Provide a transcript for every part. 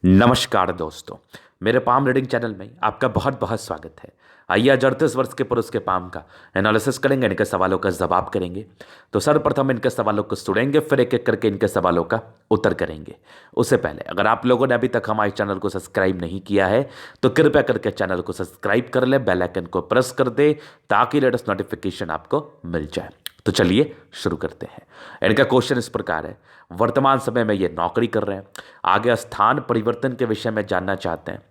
नमस्कार दोस्तों। मेरे पाम रीडिंग चैनल में आपका बहुत बहुत स्वागत है। आइए आज 38 वर्ष के पुरुष के पाम का एनालिसिस करेंगे, इनके सवालों का जवाब करेंगे। तो सर्वप्रथम इनके सवालों को सुनेंगे, फिर एक एक करके इनके सवालों का उत्तर करेंगे। उससे पहले अगर आप लोगों ने अभी तक हमारे चैनल को सब्सक्राइब नहीं किया है तो कृपया करके चैनल को सब्सक्राइब कर ले, बेल आइकन को प्रेस कर दे ताकि लेटेस्ट नोटिफिकेशन आपको मिल जाए। तो चलिए शुरू करते हैं। इनका क्वेश्चन इस प्रकार है, वर्तमान समय में ये नौकरी कर रहे हैं, आगे स्थान परिवर्तन के विषय में जानना चाहते हैं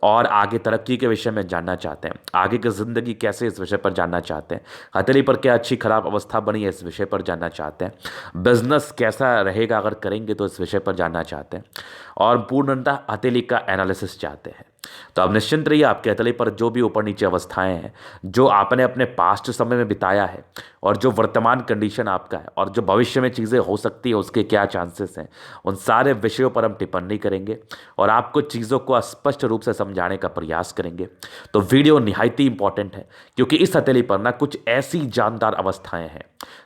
और आगे तरक्की के विषय में जानना चाहते हैं, आगे की जिंदगी कैसे इस विषय पर जानना चाहते हैं, हथेली पर क्या अच्छी खराब अवस्था बनी है इस विषय पर जानना चाहते हैं, बिजनेस कैसा रहेगा अगर करेंगे तो इस विषय पर जानना चाहते हैं और पूर्णतः हथेली का एनालिसिस चाहते हैं। तो अब निश्चिंत रहिए, आपके हथेली पर जो भी ऊपर नीचे अवस्थाएं हैं, जो आपने अपने पास्ट समय में बिताया है और जो वर्तमान कंडीशन आपका है और जो भविष्य में चीज़ें हो सकती है उसके क्या चांसेस हैं, उन सारे विषयों पर हम टिप्पणी करेंगे और आपको चीज़ों को स्पष्ट रूप से समझाने का प्रयास करेंगे। तो वीडियो निहायत ही इंपॉर्टेंट है क्योंकि इस हथेली पर ना कुछ ऐसी जानदार अवस्थाएं हैं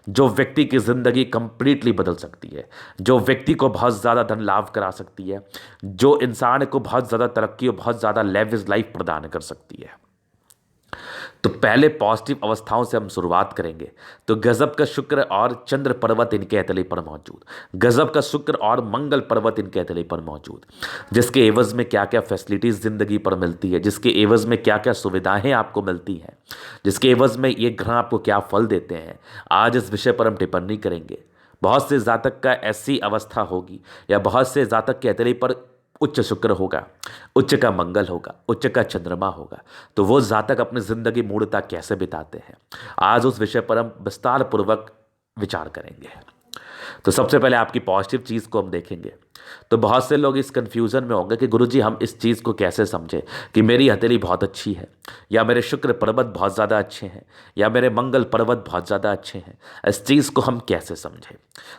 जो व्यक्ति की ज़िंदगी कंप्लीटली बदल सकती है, जो व्यक्ति को बहुत ज़्यादा धन लाभ करा सकती है, जो इंसान को बहुत ज़्यादा तरक्की और बहुत ज़्यादा लेविश लाइफ प्रदान कर सकती है। तो पहले पॉजिटिव अवस्थाओं से हम शुरुआत करेंगे। तो गजब का शुक्र और चंद्र पर्वत इनके हथेली पर मौजूद, गजब का शुक्र और मंगल पर्वत इनके हथेली पर मौजूद, जिसके एवज में क्या क्या फैसिलिटीज जिंदगी पर मिलती है, जिसके एवज में क्या क्या सुविधाएं आपको मिलती हैं, जिसके एवज में ये ग्रह आपको क्या फल देते हैं, आज इस विषय पर हम टिप्पणी करेंगे। बहुत से जातक का ऐसी अवस्था होगी या बहुत से जातक के हथेली पर उच्च शुक्र होगा, उच्च का मंगल होगा, उच्च का चंद्रमा होगा, तो वो जातक अपनी जिंदगी मूढ़ता कैसे बिताते हैं, आज उस विषय पर हम विस्तार पूर्वक विचार करेंगे। तो सबसे पहले आपकी पॉजिटिव चीज़ को हम देखेंगे। तो बहुत से लोग इस कंफ्यूजन में होंगे कि गुरुजी हम इस चीज़ को कैसे समझें कि मेरी हथेली बहुत अच्छी है या मेरे शुक्र पर्वत बहुत ज़्यादा अच्छे हैं या मेरे मंगल पर्वत बहुत ज़्यादा अच्छे हैं, इस चीज़ को हम कैसे समझें।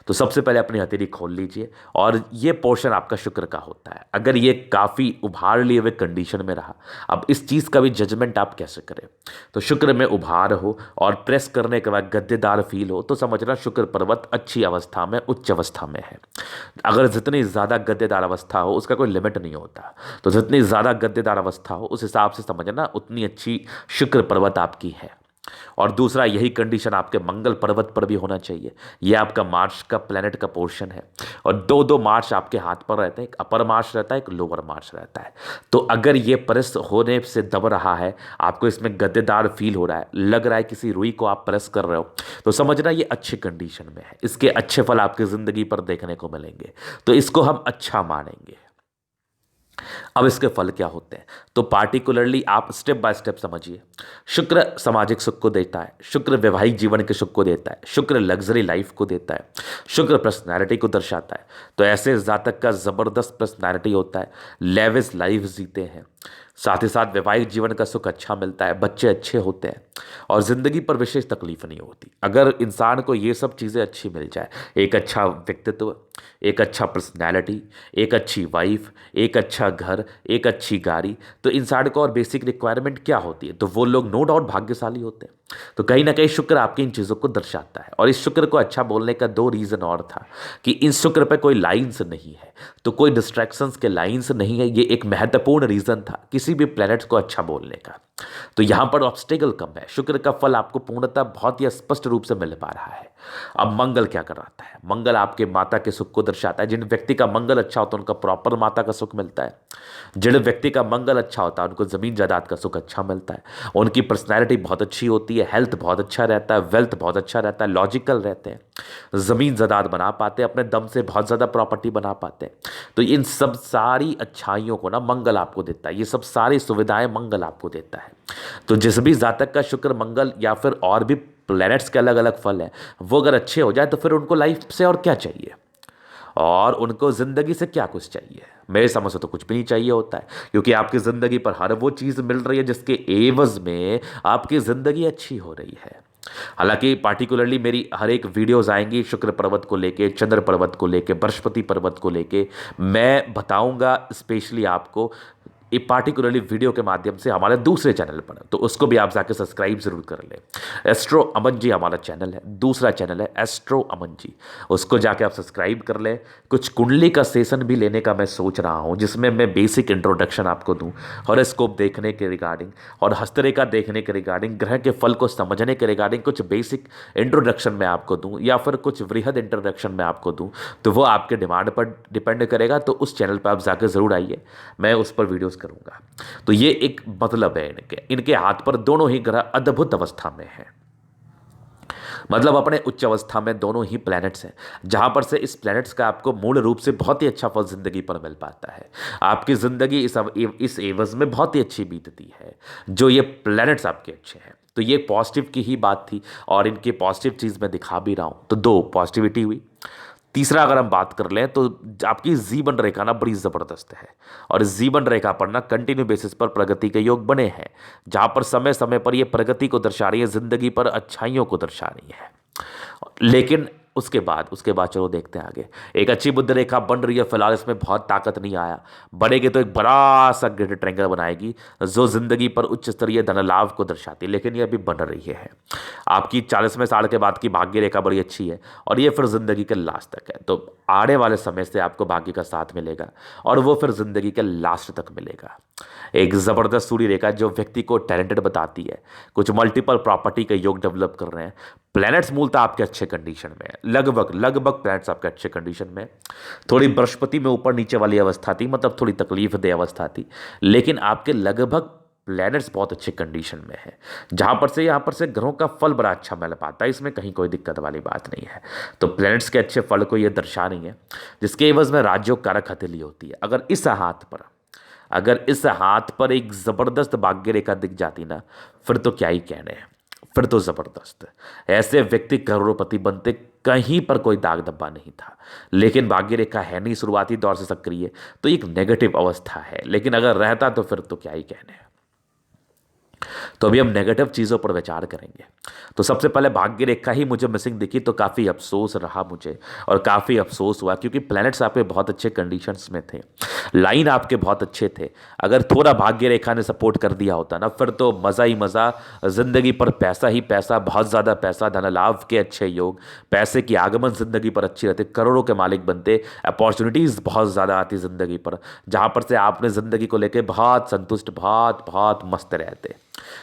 तो सबसे पहले अपनी हथेली खोल लीजिए और ये पोर्शन आपका शुक्र का होता है। अगर ये काफ़ी उभार लिए हुए कंडीशन में रहा, अब इस चीज़ का भी जजमेंट आप कैसे करें। तो शुक्र में उभार हो और प्रेस करने के बाद गद्देदार फील हो तो समझना शुक्र पर्वत अच्छी अवस्था में, उच्च अवस्था में है। अगर जितनी ज़्यादा गद्देदार अवस्था हो उसका कोई लिमिट नहीं होता, तो जितनी ज़्यादा गद्देदार अवस्था हो उस हिसाब से समझना उतनी अच्छी शुक्र पर्वत आपकी है। और दूसरा, यही कंडीशन आपके मंगल पर्वत पर भी होना चाहिए। यह आपका मार्स का प्लेनेट का पोर्शन है और दो दो मार्स आपके हाथ पर रहते हैं, एक अपर मार्स रहता है, एक लोअर मार्स रहता है। तो अगर ये प्रेस होने से दब रहा है, आपको इसमें गद्देदार फील हो रहा है, लग रहा है किसी रुई को आप प्रेस कर रहे हो, तो समझना ये अच्छी कंडीशन में है, इसके अच्छे फल आपकी ज़िंदगी पर देखने को मिलेंगे, तो इसको हम अच्छा मानेंगे। अब इसके फल क्या होते हैं तो पार्टिकुलरली आप स्टेप बाय स्टेप समझिए। शुक्र सामाजिक सुख को देता है, शुक्र वैवाहिक जीवन के सुख को देता है, शुक्र लग्जरी लाइफ को देता है, शुक्र पर्सनैलिटी को दर्शाता है। तो ऐसे जातक का ज़बरदस्त पर्सनैलिटी होता है, लेविश लाइफ जीते हैं, साथ ही साथ वैवाहिक जीवन का सुख अच्छा मिलता है, बच्चे अच्छे होते हैं और ज़िंदगी पर विशेष तकलीफ नहीं होती। अगर इंसान को ये सब चीज़ें अच्छी मिल जाए, एक अच्छा व्यक्तित्व, एक अच्छा पर्सनैलिटी, एक अच्छी वाइफ, एक अच्छा घर, एक अच्छी गाड़ी, तो इंसान को और बेसिक रिक्वायरमेंट क्या होती है, तो वो लोग नो डाउट भाग्यशाली होते हैं। तो कहीं ना कहीं शुक्र आपकी इन चीज़ों को दर्शाता है। और इस शुक्र को अच्छा बोलने का दो रीज़न और था कि इस शुक्र पे कोई लाइंस नहीं है, तो कोई डिस्ट्रैक्शंस के लाइंस नहीं है, ये एक महत्वपूर्ण रीज़न था किसी भी प्लेनेट को अच्छा बोलने का। तो यहाँ पर ऑब्स्टेकल कम है, शुक्र का फल आपको पूर्णतः बहुत ही स्पष्ट रूप से मिल पा रहा है। अब मंगल क्या कराता है, मंगल आपके माता के सुख को दर्शाता है। जिन व्यक्ति का मंगल अच्छा होता है उनका प्रॉपर माता का सुख मिलता है, जिन व्यक्ति का मंगल अच्छा होता है उनको ज़मीन जायदाद का सुख अच्छा मिलता है, उनकी पर्सनैलिटी बहुत अच्छी होती है, हेल्थ बहुत अच्छा रहता है, वेल्थ बहुत अच्छा रहता है, लॉजिकल रहते हैं, ज़मीन जायदाद बना पाते हैं, अपने दम से बहुत ज़्यादा प्रॉपर्टी बना पाते हैं। तो इन सब सारी अच्छाइयों को ना मंगल आपको देता है, ये सब सारी सुविधाएं मंगल आपको देता है। तो जिस भी जातक का शुक्र मंगल या फिर और भी प्लैनेट्स के अलग अलग फल हैं, वो अगर अच्छे हो जाए तो फिर उनको लाइफ से और क्या चाहिए, और उनको ज़िंदगी से क्या कुछ चाहिए। मेरे समझ से तो कुछ भी नहीं चाहिए होता है, क्योंकि आपकी ज़िंदगी पर हर वो चीज़ मिल रही है जिसके एवज में आपकी ज़िंदगी अच्छी हो रही है। हालांकि पार्टिकुलरली मेरी हर एक वीडियोस आएंगी शुक्र पर्वत को लेके, चंद्र पर्वत को लेके, बृहस्पति पर्वत को लेके मैं बताऊंगा स्पेशली आपको ये पार्टिकुलरली वीडियो के माध्यम से हमारे दूसरे चैनल पर, तो उसको भी आप जाके सब्सक्राइब जरूर कर लें। एस्ट्रो अमन जी हमारा चैनल है, दूसरा चैनल है एस्ट्रो अमन जी, उसको जाके आप सब्सक्राइब कर लें। कुछ कुंडली का सेशन भी लेने का मैं सोच रहा हूँ, जिसमें मैं बेसिक इंट्रोडक्शन आपको दूँ हॉरोस्कोप देखने के रिगार्डिंग और हस्तरेखा देखने के रिगार्डिंग, ग्रह के फल को समझने के रिगार्डिंग कुछ बेसिक इंट्रोडक्शन मैं आपको दूँ या फिर कुछ वृहद इंट्रोडक्शन मैं आपको दूँ, तो वो आपके डिमांड पर डिपेंड करेगा। तो उस चैनल पर आप जाकर ज़रूर आइए, मैं उस पर वीडियोस करूंगा। तो ये एक मतलब है इनके हाथ पर दोनों ही ग्रह अद्भुत अवस्था में है, मतलब अपने उच्च अवस्था में दोनों ही प्लैनेट्स हैं, जहां पर से इस प्लैनेट्स का आपको मूल रूप से बहुत ही अच्छा फल जिंदगी पर मिल पाता है। आपकी जिंदगी इस एवज में बहुत ही अच्छी बीतती है, जो ये प्लैनेट्स आपके अच्छे हैं। तो ये पॉजिटिव की ही बात थी और इनकी पॉजिटिव चीज़ मैं दिखा भी रहा हूँ, तो दो पॉजिटिविटी हुई। तीसरा अगर हम बात कर लें तो आपकी जीवन रेखा ना बड़ी ज़बरदस्त है, और इस जीवन रेखा पर ना कंटिन्यू बेसिस पर प्रगति के योग बने हैं, जहां पर समय समय पर ये प्रगति को दर्शा रही है, जिंदगी पर अच्छाइयों को दर्शा रही है। लेकिन उसके बाद चलो देखते हैं आगे। एक अच्छी बुद्ध रेखा बन रही है, फिलहाल इसमें बहुत ताकत नहीं आया, बढ़ेगी तो एक बड़ा सा ग्रेट ट्रायंगल बनाएगी जो जिंदगी पर उच्च स्तरीय धन लाभ को दर्शाती है, लेकिन ये अभी बन रही है। आपकी 40वें साल के बाद की भाग्य रेखा बड़ी अच्छी है और ये फिर जिंदगी के लास्ट तक है, तो आने वाले समय से आपको भाग्य का साथ मिलेगा और वो फिर जिंदगी के लास्ट तक मिलेगा। एक ज़बरदस्त सूर्य रेखा जो व्यक्ति को टैलेंटेड बताती है, कुछ मल्टीपल प्रॉपर्टी के योग डेवलप कर रहे हैं। प्लैनेट्स मूलतः आपके अच्छे कंडीशन में है, लगभग प्लैनेट्स आपके अच्छे कंडीशन में। थोड़ी बृहस्पति में ऊपर नीचे वाली अवस्था थी, मतलब थोड़ी तकलीफ दे अवस्था थी, लेकिन आपके लगभग प्लैनेट्स बहुत अच्छे कंडीशन में है, जहां पर से यहाँ पर से ग्रहों का फल बड़ा अच्छा मिल पाता है, इसमें कहीं कोई दिक्कत वाली बात नहीं है। तो प्लैनेट्स के अच्छे फल को ये दर्शा रही है, जिसके एवज में राज्यों कारक हथेली होती है। अगर इस हाथ पर एक ज़बरदस्त भाग्य रेखा दिख जाती ना, फिर तो क्या ही कहने हैं, फिर तो ज़बरदस्त। ऐसे व्यक्ति करोड़पति बनते, कहीं पर कोई दाग धब्बा नहीं था। लेकिन भाग्य रेखा है नहीं शुरुआती दौर से सक्रिय, तो एक नेगेटिव अवस्था है, लेकिन अगर रहता तो फिर तो क्या ही कहने हैं। तो अभी हम नेगेटिव चीज़ों पर विचार करेंगे। तो सबसे पहले भाग्य रेखा ही मुझे मिसिंग दिखी, तो काफ़ी अफसोस रहा मुझे और काफ़ी अफसोस हुआ, क्योंकि प्लैनेट्स आपके बहुत अच्छे कंडीशंस में थे, लाइन आपके बहुत अच्छे थे। अगर थोड़ा भाग्य रेखा ने सपोर्ट कर दिया होता ना, फिर तो मज़ा ही मज़ा, ज़िंदगी पर पैसा ही पैसा, बहुत ज़्यादा पैसा, धन लाभ के अच्छे योग, पैसे की आगमन ज़िंदगी पर अच्छी रहती, करोड़ों के मालिक बनते, अपॉर्चुनिटीज़ बहुत ज़्यादा आती ज़िंदगी पर, जहाँ पर से आपने ज़िंदगी को लेकर बहुत संतुष्ट, बहुत बहुत मस्त रहते।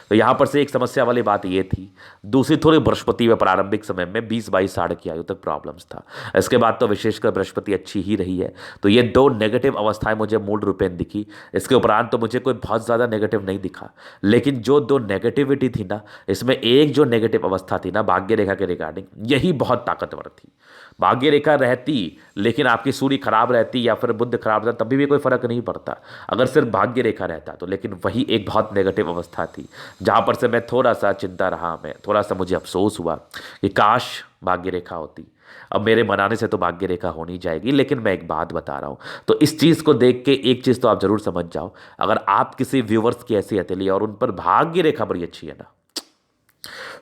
तो यहाँ पर से एक समस्या वाली बात ये थी। दूसरी थोड़ी बृहस्पति में प्रारंभिक समय में 20-22 साल की आयु तक प्रॉब्लम्स था, इसके बाद तो विशेषकर बृहस्पति अच्छी ही रही है। तो ये दो नेगेटिव अवस्थाएं मुझे मूल रूपेण दिखी, इसके उपरांत तो मुझे कोई बहुत ज़्यादा नेगेटिव नहीं दिखा। लेकिन जो दो नेगेटिविटी थी ना, इसमें एक जो नेगेटिव अवस्था थी ना भाग्य रेखा के रिगार्डिंग, यही बहुत ताकतवर थी। भाग्य रेखा रहती लेकिन आपकी सूर्य खराब रहती या फिर बुध खराब रहता, तभी भी कोई फर्क नहीं पड़ता अगर सिर्फ भाग्य रेखा रहता तो। लेकिन वही एक बहुत नेगेटिव अवस्था थी, जहाँ पर से मैं थोड़ा सा चिंता रहा, मैं थोड़ा सा मुझे अफसोस हुआ कि काश भाग्य रेखा होती। अब मेरे मनाने से तो भाग्य रेखा होनी जाएगी, लेकिन मैं एक बात बता रहा हूँ, तो इस चीज़ को देख के एक चीज़ तो आप जरूर समझ जाओ, अगर आप किसी व्यूवर्स की ऐसी हथेली और उन पर भाग्य रेखा बड़ी अच्छी है ना,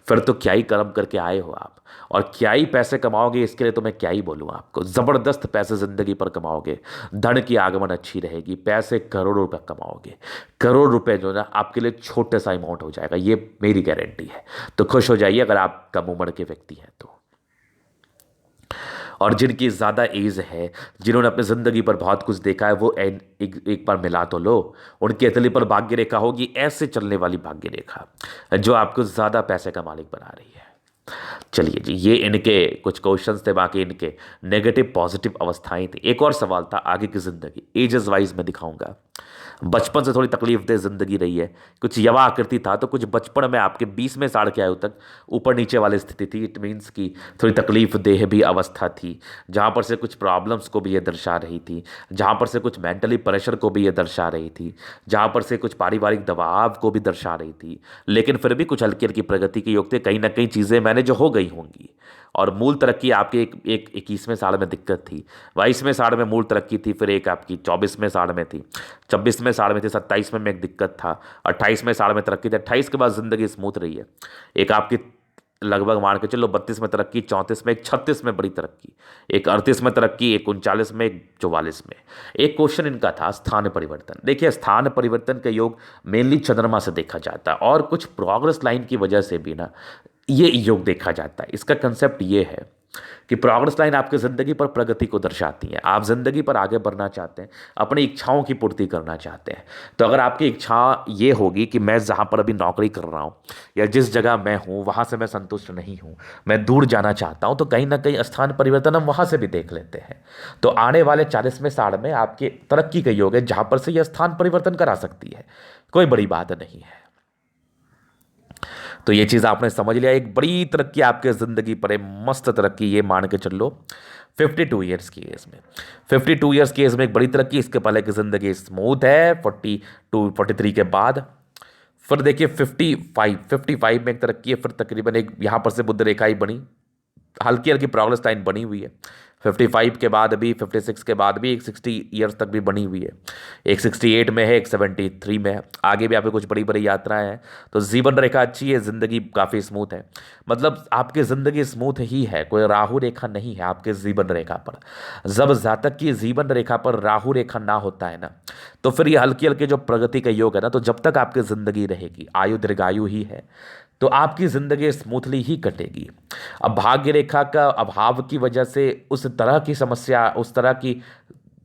फिर तो क्या ही कर्म करके आए हो आप, और क्या ही पैसे कमाओगे, इसके लिए तो मैं क्या ही बोलूँ आपको। ज़बरदस्त पैसे ज़िंदगी पर कमाओगे, धन की आगमन अच्छी रहेगी, पैसे करोड़ों रुपए कमाओगे। करोड़ रुपए जो ना आपके लिए छोटे सा अमाउंट हो जाएगा, ये मेरी गारंटी है। तो खुश हो जाइए अगर आप कम उम्र के व्यक्ति हैं तो। और जिनकी ज़्यादा एज है, जिन्होंने अपनी ज़िंदगी पर बहुत कुछ देखा है, वो एक बार मिला तो लो, उनकी हथेली पर भाग्य रेखा होगी, ऐसे चलने वाली भाग्य रेखा जो आपको ज़्यादा पैसे का मालिक बना रही है। चलिए जी, ये इनके कुछ क्वेश्चंस थे, बाकी इनके नेगेटिव पॉजिटिव अवस्थाएं थी। एक और सवाल था आगे की ज़िंदगी, एजेस वाइज मैं दिखाऊंगा। बचपन से थोड़ी तकलीफदेह ज़िंदगी रही है, कुछ यवा आकृति था, तो कुछ बचपन में आपके 20वें साल के आयु तक ऊपर नीचे वाली स्थिति थी। इट मीन्स की थोड़ी तकलीफदेह भी अवस्था थी, जहाँ पर से कुछ प्रॉब्लम्स को भी ये दर्शा रही थी, जहाँ पर से कुछ मेंटली प्रेशर को भी ये दर्शा रही थी, जहाँ पर से कुछ पारिवारिक दबाव को भी दर्शा रही थी। लेकिन फिर भी कुछ हल्की हल्की प्रगति के योग थे, कहीं ना कहीं चीज़ें मैंने जो हो गई होंगी। और मूल तरक्की आपके एक 21वें साल में दिक्कत थी, 22वें साल में मूल तरक्की थी, फिर एक आपकी 24वें साल में थी, 26वें साल में थी, 27वें में एक दिक्कत था, 28वें साल में तरक्की थी, 28 के बाद ज़िंदगी स्मूथ रही है। एक आपकी लगभग मान के चलो 32 में तरक्की, 34 में, एक 36 में बड़ी तरक्की, एक 38 में तरक्की, एक 39 में, एक 44 में। एक क्वेश्चन इनका था स्थान परिवर्तन। देखिए स्थान परिवर्तन का योग मेनली चंद्रमा से देखा जाता है और कुछ प्रोग्रेस लाइन की वजह से भी ना ये योग देखा जाता है। इसका कंसेप्ट ये है कि प्रोग्रेस लाइन आपकी ज़िंदगी पर प्रगति को दर्शाती है। आप ज़िंदगी पर आगे बढ़ना चाहते हैं, अपनी इच्छाओं की पूर्ति करना चाहते हैं, तो अगर आपकी इच्छा ये होगी कि मैं जहाँ पर अभी नौकरी कर रहा हूँ या जिस जगह मैं हूँ वहाँ से मैं संतुष्ट नहीं हूँ, मैं दूर जाना चाहता हूँ, तो कहीं ना कहीं स्थान परिवर्तन हम वहाँ से भी देख लेते हैं। तो आने वाले 40वें साल में आपके तरक्की का योग है जहाँ पर से यह स्थान परिवर्तन करा सकती है, कोई बड़ी बात नहीं है। तो ये चीज़ आपने समझ लिया, एक बड़ी तरक्की आपके ज़िंदगी पर है, मस्त तरक्की, ये मान के चल लो 52 ईयर्स की एज में। 52 ईयर्स की एज में एक बड़ी तरक्की। इसके पहले की ज़िंदगी स्मूथ है 42 43 के बाद। फिर देखिए 55 में एक तरक्की है, फिर तकरीबन एक यहाँ पर से बुद्ध रेखा ही बनी, हल्की हल्की प्रोग्रेस लाइन बनी हुई है। 55 के बाद भी, 56 के बाद भी एक 60 ईयर्स तक भी बनी हुई है, एक 68 में है, एक 73 में है। आगे भी आपकी कुछ बड़ी बड़ी यात्राएं हैं। तो जीवन रेखा अच्छी है, ज़िंदगी काफ़ी स्मूथ है। मतलब आपकी ज़िंदगी स्मूथ ही है, कोई राहु रेखा नहीं है आपके जीवन रेखा पर। जब जातक की जीवन रेखा पर राहु रेखा ना होता है ना, तो फिर ये हल्की हल्की जो प्रगति का योग है ना, तो जब तक आपकी ज़िंदगी रहेगी, आयु दीर्घायु ही है, तो आपकी ज़िंदगी स्मूथली ही कटेगी। अब भाग्य रेखा का अभाव की वजह से उस तरह की समस्या, उस तरह की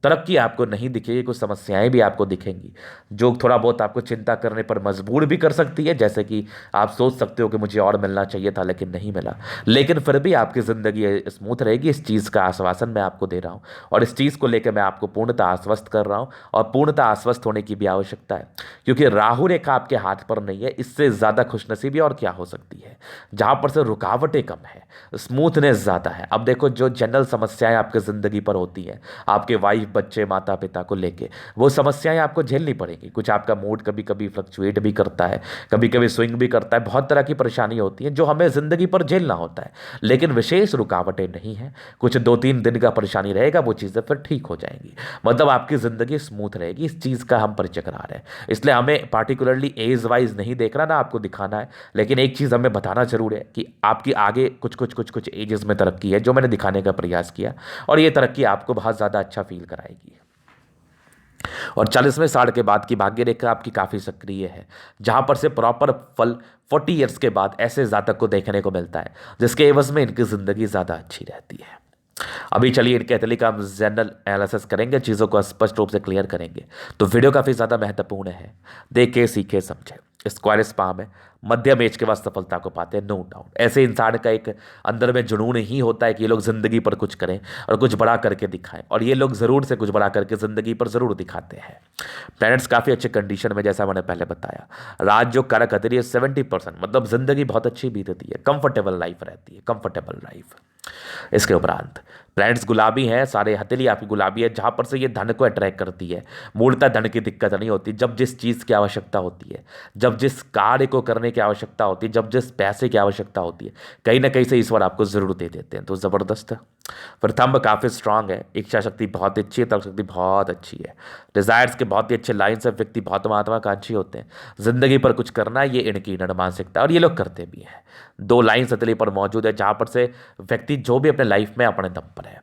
तरक्की आपको नहीं दिखेगी, कुछ समस्याएं भी आपको दिखेंगी जो थोड़ा बहुत आपको चिंता करने पर मजबूर भी कर सकती है। जैसे कि आप सोच सकते हो कि मुझे और मिलना चाहिए था लेकिन नहीं मिला, लेकिन फिर भी आपकी ज़िंदगी स्मूथ रहेगी, इस चीज़ का आश्वासन मैं आपको दे रहा हूँ और इस चीज़ को लेकर मैं आपको पूर्णतः आश्वस्त कर रहा हूँ। और पूर्णतः आश्वस्त होने की भी आवश्यकता है, क्योंकि राहु रेखा आपके हाथ पर नहीं है। इससे ज़्यादा खुशनसीबी और क्या हो सकती है, जहाँ पर से रुकावटें कम है, स्मूथनेस ज़्यादा है। अब देखो जो जनरल समस्याएं आपकी ज़िंदगी पर होती हैं, आपके वाइफ बच्चे माता पिता को लेके, वो समस्याएं आपको झेलनी पड़ेंगी। कुछ आपका मूड कभी कभी फ्लक्चुएट भी करता है, कभी कभी स्विंग भी करता है, बहुत तरह की परेशानी होती है जो हमें ज़िंदगी पर झेलना होता है। लेकिन विशेष रुकावटें नहीं हैं, कुछ 2-3 दिन का परेशानी रहेगा, वो चीज़ें फिर ठीक हो जाएंगी। मतलब आपकी ज़िंदगी स्मूथ रहेगी, इस चीज़ का हम परिचय करा रहे हैं। इसलिए हमें पार्टिकुलरली एज वाइज नहीं देखना ना आपको दिखाना है, लेकिन एक चीज़ हमें बताना जरूर है कि आपकी आगे कुछ कुछ कुछ कुछ एजेस में तरक्की है जो मैंने दिखाने का प्रयास किया, और ये तरक्की आपको बहुत ज़्यादा अच्छा फील कराएगी। और 40वें साल के बाद की भाग्य रेखा आपकी काफ़ी सक्रिय है, जहां पर से प्रॉपर फल 40 ईयर्स के बाद ऐसे जातक को देखने को मिलता है जिसके एवज में इनकी ज़िंदगी ज़्यादा अच्छी रहती है। अभी चलिए इनके एथली का हम जनरल एनालिसिस करेंगे, चीज़ों को स्पष्ट रूप से क्लियर करेंगे। तो वीडियो काफ़ी ज़्यादा महत्वपूर्ण है, देखे सीखे समझे। स्क्वायर स्पाम है, मध्यम एज के बाद सफलता को पाते हैं, नो डाउट। ऐसे इंसान का एक अंदर में जुनून ही होता है कि ये लोग ज़िंदगी पर कुछ करें और कुछ बड़ा करके दिखाएं, और ये लोग ज़रूर से कुछ बड़ा करके ज़िंदगी पर ज़रूर दिखाते हैं। प्लैनेट्स काफ़ी अच्छे कंडीशन में, जैसा मैंने पहले बताया। राज जो कारक हथेली है 70%, मतलब ज़िंदगी बहुत अच्छी बीतती है, कंफर्टेबल लाइफ रहती है, कंफर्टेबल लाइफ। इसके उपरांत प्लैनेट्स गुलाबी हैं, सारे हथेली आपकी गुलाबी है, जहाँ पर से ये धन को अट्रैक्ट करती है। मूलतः धन की दिक्कत नहीं होती, जब जिस चीज़ की आवश्यकता होती है, जब जिस कार्य को करने की आवश्यकता होती है, जब जिस पैसे की आवश्यकता होती है, कहीं ना कहीं से ईश्वर आपको ज़रूर दे देते हैं। तो ज़बरदस्त है। फिर थंब काफ़ी स्ट्रांग है, इच्छा शक्ति बहुत अच्छी है, तर्क शक्ति बहुत अच्छी है, डिज़ायर्स के बहुत ही अच्छे लाइन्स है, व्यक्ति बहुत महत्वाकांक्षी होते हैं, ज़िंदगी पर कुछ करना है, ये इनकी दृढ़ मानसिकता, और ये लोग करते भी हैं। 2 लाइन्स हथेली पर मौजूद है, जहाँ पर से व्यक्ति जो भी अपने लाइफ में अपने दम पर है।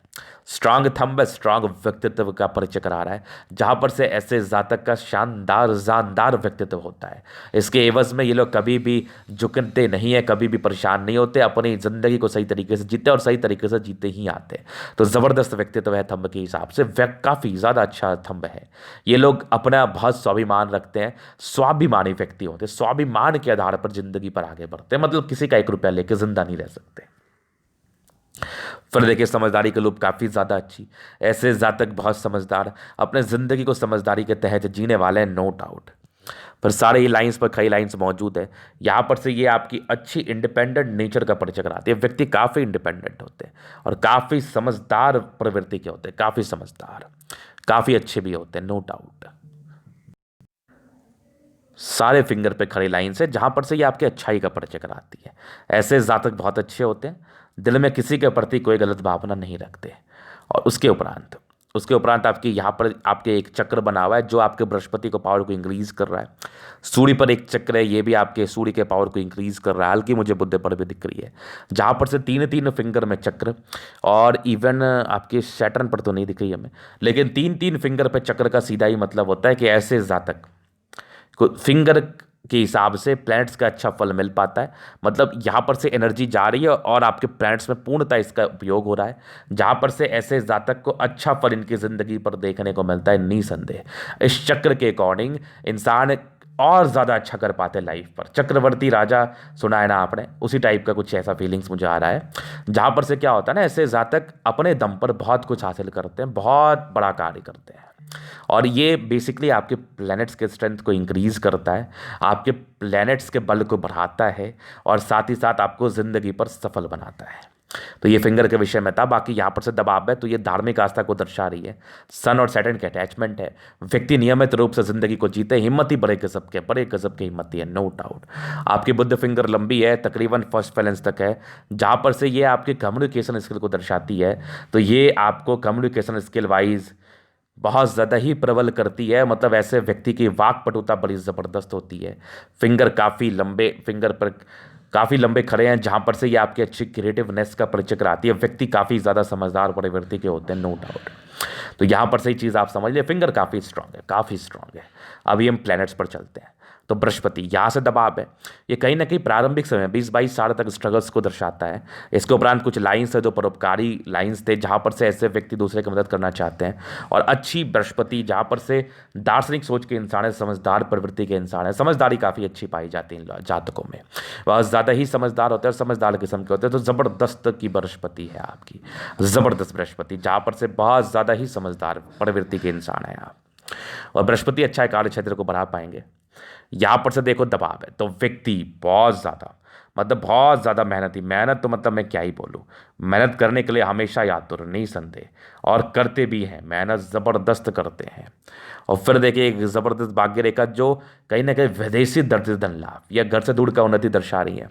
स्ट्रांग थंब स्ट्रांग व्यक्तित्व का परिचय करा रहा है, जहाँ पर से ऐसे जातक का शानदार जानदार व्यक्तित्व होता है। इसके एवज में ये लोग कभी भी झुकते नहीं है, कभी भी परेशान नहीं होते, अपनी ज़िंदगी को सही तरीके से जीते और सही तरीके से जीते ही आते हैं। तो ज़बरदस्त व्यक्तित्व है थंब के हिसाब से, काफ़ी ज़्यादा अच्छा थंब है। ये लोग अपना बहुत स्वाभिमान रखते हैं, स्वाभिमानी व्यक्ति होते हैं, स्वाभिमान के आधार पर ज़िंदगी पर आगे बढ़ते हैं, मतलब किसी का 1 रुपया लेकर जिंदा नहीं रह सकते। फिर देखिए समझदारी के लूप काफ़ी ज़्यादा अच्छी, ऐसे जातक बहुत समझदार, अपने ज़िंदगी को समझदारी के तहत जीने वाले हैं, नो डाउट। फिर सारे ये लाइंस पर कई लाइंस मौजूद है, यहाँ पर से ये आपकी अच्छी इंडिपेंडेंट नेचर का परिचय कराती है। व्यक्ति काफ़ी इंडिपेंडेंट होते हैं और काफ़ी समझदार प्रवृत्ति के होते हैं, काफ़ी समझदार, काफ़ी अच्छे भी होते हैं, नो डाउट। सारे फिंगर पे खड़ी लाइन से, जहाँ पर से ये आपके अच्छाई का परिचय कराती है। ऐसे जातक बहुत अच्छे होते हैं, दिल में किसी के प्रति कोई गलत भावना नहीं रखते। और उसके उपरांत उसके उपरांत आपके यहाँ पर आपके एक चक्र बना हुआ है जो आपके बृहस्पति को पावर को इंक्रीज कर रहा है। सूर्य पर एक चक्र है, ये भी आपके सूर्य के पावर को इंक्रीज कर रहा है। हल्की मुझे बुध पर भी दिख रही है जहाँ पर से तीन तीन फिंगर में चक्र, और इवन आपके सैटर्न पर तो नहीं दिख रही हमें, लेकिन तीन तीन फिंगर पे चक्र का सीधा ही मतलब होता है कि ऐसे जातक को फिंगर के हिसाब से प्लैनेट्स का अच्छा फल मिल पाता है। मतलब यहाँ पर से एनर्जी जा रही है और आपके प्लैनेट्स में पूर्णतः इसका उपयोग हो रहा है, जहाँ पर से ऐसे जातक को अच्छा फल इनकी ज़िंदगी पर देखने को मिलता है निसंदेह। इस चक्र के अकॉर्डिंग इंसान और ज़्यादा अच्छा कर पाते हैं लाइफ पर। चक्रवर्ती राजा सुना है ना आपने, उसी टाइप का कुछ ऐसा फीलिंग्स मुझे आ रहा है, जहाँ पर से क्या होता है ना, ऐसे जातक अपने दम पर बहुत कुछ हासिल करते हैं, बहुत बड़ा कार्य करते हैं। और ये बेसिकली आपके प्लैनेट्स के स्ट्रेंथ को इंक्रीज करता है, आपके प्लैनेट्स के बल को बढ़ाता है, और साथ ही साथ आपको ज़िंदगी पर सफल बनाता है। तो ये फिंगर के विषय में था। बाकी यहाँ पर से दबाव है तो ये धार्मिक आस्था को दर्शा रही है। सन और सैटर्न के अटैचमेंट है। व्यक्ति नियमित रूप से जिंदगी को जीते, हिम्मत ही बड़े गजब के हिम्मत ही है, नो डाउट। आपकी बुद्ध फिंगर लंबी है, तकरीबन फर्स्ट बैलेंस तक है, जहाँ पर से ये आपके कम्युनिकेशन स्किल को दर्शाती है। तो ये आपको कम्युनिकेशन स्किल वाइज बहुत ज़्यादा ही प्रबल करती है। मतलब ऐसे व्यक्ति की वाक पटुता बड़ी ज़बरदस्त होती है। फिंगर काफ़ी लंबे, फिंगर पर काफ़ी लंबे खड़े हैं, जहाँ पर से ये आपकी अच्छी क्रिएटिवनेस का परिचय कराती है। व्यक्ति काफ़ी ज़्यादा समझदार प्रवृत्ति के होते हैं, नो डाउट। तो यहाँ पर से ही चीज़ आप समझ लिए, फिंगर काफ़ी स्ट्रांग है, काफ़ी स्ट्रांग है। अभी हम प्लैनेट्स पर चलते हैं। तो बृहस्पति यहाँ से दबाव है, ये कहीं ना कहीं प्रारंभिक समय 20-22 साल तक स्ट्रगल्स को दर्शाता है। इसके उपरांत कुछ लाइन्स है जो परोपकारी लाइन्स थे, जहाँ पर से ऐसे व्यक्ति दूसरे की मदद करना चाहते हैं। और अच्छी बृहस्पति जहाँ पर से दार्शनिक सोच के इंसान है, समझदार प्रवृत्ति के इंसान है, समझदारी काफ़ी अच्छी पाई जाती है इन जातकों में, बहुत ज़्यादा ही समझदार होते हैं और समझदार किस्म के होते हैं। तो ज़बरदस्त की बृहस्पति है आपकी, ज़बरदस्त बृहस्पति, जहाँ पर से बहुत ज़्यादा ही समझदार प्रवृत्ति के इंसान है आप। और बृहस्पति अच्छा है, कार्य क्षेत्र को बढ़ा पाएंगे। यहाँ पर से देखो दबाव है तो व्यक्ति बहुत ज़्यादा, मतलब बहुत ज़्यादा मेहनती, मेहनत तो मतलब मैं क्या ही बोलूँ, मेहनत करने के लिए हमेशा यातुर नहीं संदेह, और करते भी हैं, मेहनत ज़बरदस्त करते हैं। और फिर देखिए एक ज़बरदस्त भाग्य रेखा जो कहीं ना कहीं विदेशी दर से धन लाभ या घर से दूर का उन्नति दर्शा रही है।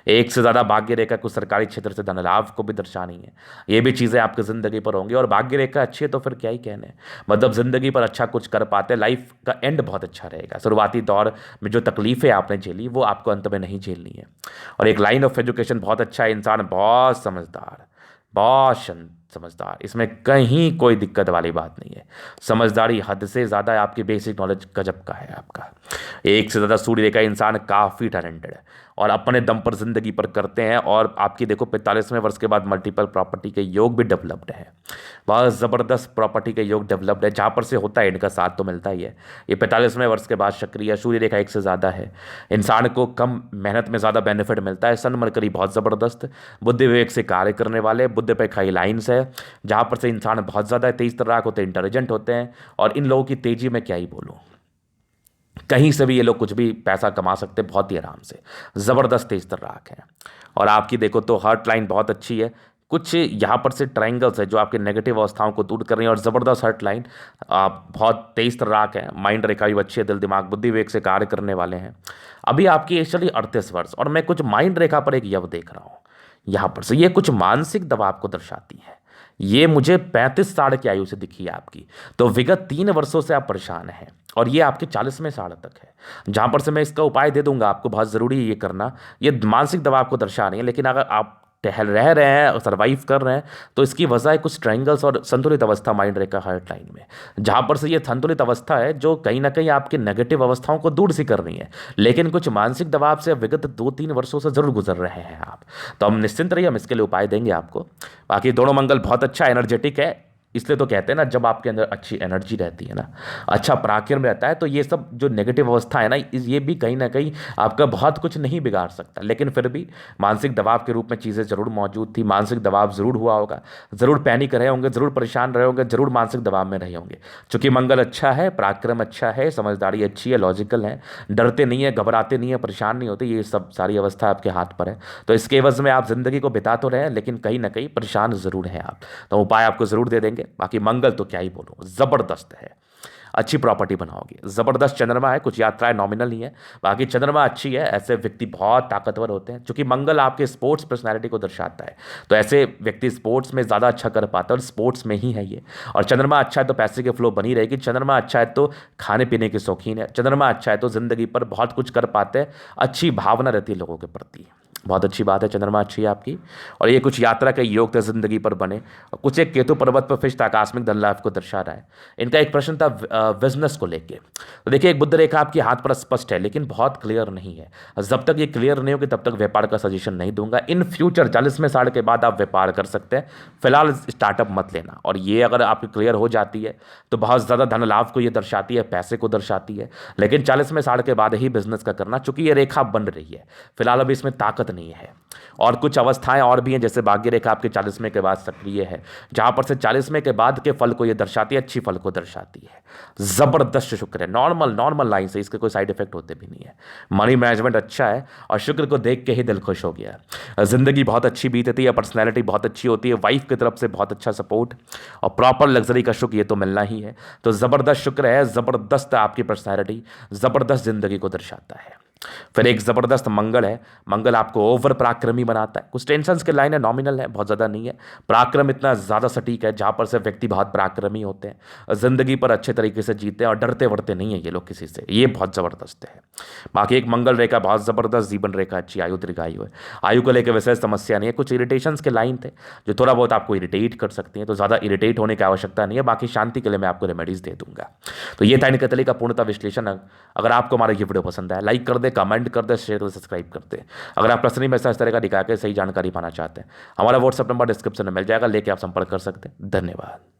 एक से ज़्यादा भाग्य रेखा कुछ सरकारी क्षेत्र से धन लाभ को भी दर्शा रही है। ये भी चीज़ें आपकी ज़िंदगी पर होंगी, और भाग्य रेखा अच्छी है तो फिर क्या ही कहने, मतलब ज़िंदगी पर अच्छा कुछ कर पाते, लाइफ का एंड बहुत अच्छा रहेगा। शुरुआती दौर में जो तकलीफ़ें आपने झेली वो आपको अंत में नहीं झेलनी है। और एक लाइन ऑफ एजुकेशन बहुत अच्छा है, इंसान बहुत समझदार, बहुत समझदार, इसमें कहीं कोई दिक्कत वाली बात नहीं है। समझदारी हद से ज़्यादा है, आपकी बेसिक नॉलेज गजब का है आपका। एक से ज़्यादा सूर्य रेखा इंसान काफ़ी टैलेंटेड है और अपने दम पर ज़िंदगी पर करते हैं। और आपकी देखो 45वें वर्ष के बाद मल्टीपल प्रॉपर्टी के योग भी डेवलप्ड है, बहुत ज़बरदस्त प्रॉपर्टी के योग डेवलप्ड है, जहाँ पर से होता है इनका साथ तो मिलता ही है। ये 45वें वर्ष के बाद सक्रिय, सूर्य रेखा एक से ज़्यादा है, इंसान को कम मेहनत में ज़्यादा बेनिफिट मिलता है। सन मरकरी बहुत ज़बरदस्त, बुद्धि विवेक से कार्य करने वाले, बुद्धि पे खाई लाइन्स है, जहाँ पर से इंसान बहुत ज़्यादा तेज तर्राक होते हैं, इंटेलिजेंट होते हैं। और इन लोगों की तेज़ी में क्या ही बोलूँ, कहीं से भी ये लोग कुछ भी पैसा कमा सकते हैं बहुत ही आराम से, ज़बरदस्त तेज तर्राक हैं। और आपकी देखो तो हार्ट लाइन बहुत अच्छी है, कुछ यहाँ पर से ट्रायंगल्स है जो आपके नेगेटिव अवस्थाओं को दूर कर रही हैं, और ज़बरदस्त हार्ट लाइन, आप बहुत तेज तर्राक हैं, माइंड रेखा भी अच्छी है, दिल दिमाग बुद्धि विवेक से कार्य करने वाले हैं। अभी आपकी एज चली 38 वर्ष, और मैं कुछ माइंड रेखा पर एक यव देख रहा हूँ यहाँ पर से, ये कुछ मानसिक दबाव को दर्शाती है। ये मुझे 35 साल की आयु से दिखी है आपकी, तो विगत 3 वर्षों से आप परेशान हैं, और ये आपके 40वें साल तक है, जहाँ पर से मैं इसका उपाय दे दूंगा आपको, बहुत ज़रूरी है ये करना। ये मानसिक दबाव को दर्शा रही है, लेकिन अगर आप टहल रह रहे हैं और सर्वाइव कर रहे हैं तो इसकी वजह है कुछ ट्रायंगल्स और संतुलित अवस्था माइंड रेखा हार्ट लाइन में, जहाँ पर से ये संतुलित अवस्था है जो कहीं ना कहीं आपके नेगेटिव अवस्थाओं को दूर सी कर रही है। लेकिन कुछ मानसिक दबाव से विगत 2-3 वर्षों से जरूर गुजर रहे हैं आप, तो हम निश्चिंत रहिए, हम इसके लिए उपाय देंगे आपको। बाकी दोनों मंगल बहुत अच्छा एनर्जेटिक है, इसलिए तो कहते हैं ना, जब आपके अंदर अच्छी एनर्जी रहती है ना, अच्छा पराक्रम रहता है, तो ये सब जो नेगेटिव अवस्था है ना, ये भी कहीं ना कहीं आपका बहुत कुछ नहीं बिगाड़ सकता। लेकिन फिर भी मानसिक दबाव के रूप में चीज़ें ज़रूर मौजूद थी, मानसिक दबाव ज़रूर हुआ होगा, ज़रूर पैनिक रहे होंगे, ज़रूर परेशान रहे होंगे, ज़रूर मानसिक दबाव में रहे होंगे। चूँकि मंगल अच्छा है, पराक्रम अच्छा है, समझदारी अच्छी है, लॉजिकल है, डरते नहीं है, घबराते नहीं है, परेशान नहीं होते, ये सब सारी अवस्था आपके हाथ पर है। तो इसके एवज में आप ज़िंदगी को बिता तो रहे हैं, लेकिन कहीं ना कहीं परेशान ज़रूर हैं आप, तो उपाय आपको ज़रूर दे देंगे। करेंगे। बाकी मंगल तो क्या ही बोलूँ, ज़बरदस्त है, अच्छी प्रॉपर्टी बनाओगे, ज़बरदस्त चंद्रमा है, कुछ यात्राएं नॉमिनल ही है, बाकी चंद्रमा अच्छी है। ऐसे व्यक्ति बहुत ताकतवर होते हैं, क्योंकि मंगल आपके स्पोर्ट्स पर्सनैलिटी को दर्शाता है, तो ऐसे व्यक्ति स्पोर्ट्स में ज़्यादा अच्छा कर पाता है, और स्पोर्ट्स में ही है ये। और चंद्रमा अच्छा है तो पैसे की फ्लो बनी रहेगी, चंद्रमा अच्छा है तो खाने पीने के शौकीन है, चंद्रमा अच्छा है तो ज़िंदगी पर बहुत कुछ कर पाते हैं, अच्छी भावना रहती है लोगों के प्रति। बहुत अच्छी बात है, चंद्रमा अच्छी है आपकी। और ये कुछ यात्रा के योग थे जिंदगी पर बने, और कुछ एक केतु पर्वत पर फिश्त आकस्मिक धन लाभ को दर्शा रहा है। इनका एक प्रश्न था बिजनेस को लेके, तो देखिए एक बुध रेखा आपकी हाथ पर स्पष्ट है, लेकिन बहुत क्लियर नहीं है। जब तक ये क्लियर नहीं होगी तब तक व्यापार का सजेशन नहीं दूंगा। इन फ्यूचर 40वें साल के बाद आप व्यापार कर सकते हैं, फिलहाल स्टार्टअप मत लेना। और ये अगर आपकी क्लियर हो जाती है तो बहुत ज़्यादा धन लाभ को ये दर्शाती है, पैसे को दर्शाती है, लेकिन 40वें साल के बाद ही बिजनेस का करना, चूंकि ये रेखा बन रही है, फिलहाल अभी इसमें ताकत नहीं है। और कुछ अवस्थाएं और भी हैं, जैसे भाग्य रेखा आपके 40वें के बाद सक्रिय है, जहां पर से 40वें के बाद के फल को ये दर्शाती है, अच्छी फल को दर्शाती है। जबरदस्त शुक्र है, नॉर्मल नॉर्मल लाइन से, इसके कोई साइड इफेक्ट होते भी नहीं है। मनी मैनेजमेंट अच्छा है, और शुक्र को देख के ही दिल खुश हो गया। जिंदगी बहुत अच्छी बीतती है, पर्सनैलिटी बहुत अच्छी होती है, वाइफ की तरफ से बहुत अच्छा सपोर्ट और प्रॉपर लग्जरी का सुख ये तो मिलना ही है। तो जबरदस्त शुक्र है, जबरदस्त आपकी पर्सनैलिटी, जबरदस्त जिंदगी को दर्शाता है। फिर एक जबरदस्त मंगल है, मंगल आपको ओवर पराक्रमी बनाता है। कुछ टेंशन्स के लाइन है, नॉमिनल है, बहुत ज़्यादा नहीं है। पराक्रम इतना ज़्यादा सटीक है जहाँ पर से व्यक्ति बहुत पराक्रमी होते हैं, जिंदगी पर अच्छे तरीके से जीते हैं, और डरते वरते नहीं है ये लोग किसी से, ये बहुत ज़बरदस्त है। बाकी एक मंगल रेखा बहुत ज़बरदस्त, जीवन रेखा अच्छी, आयु दीर्घायु है, आयु को लेकर विशेष समस्या नहीं है। कुछ इरिटेशंस के लाइन थे जो थोड़ा बहुत आपको इरिटेट कर सकती हैं, तो ज़्यादा इरिटेट होने की आवश्यकता नहीं है। बाकी शांति के लिए मैं आपको रेमेडीज़ दे दूंगा। तो ये था इनके तले का पूर्णतः विश्लेषण। अगर आपको हमारा ये वीडियो पसंद आया, लाइक कर दे, कमेंट कर दे, शेयर कर दे, सब्सक्राइब कर दे। अगर आप पर्सनली मेरे साथ इस तरह का दिखा के सही जानकारी पाना चाहते हैं, हमारा व्हाट्सअप नंबर डिस्क्रिप्शन में मिल जाएगा, लेके आप संपर्क कर सकते हैं। धन्यवाद।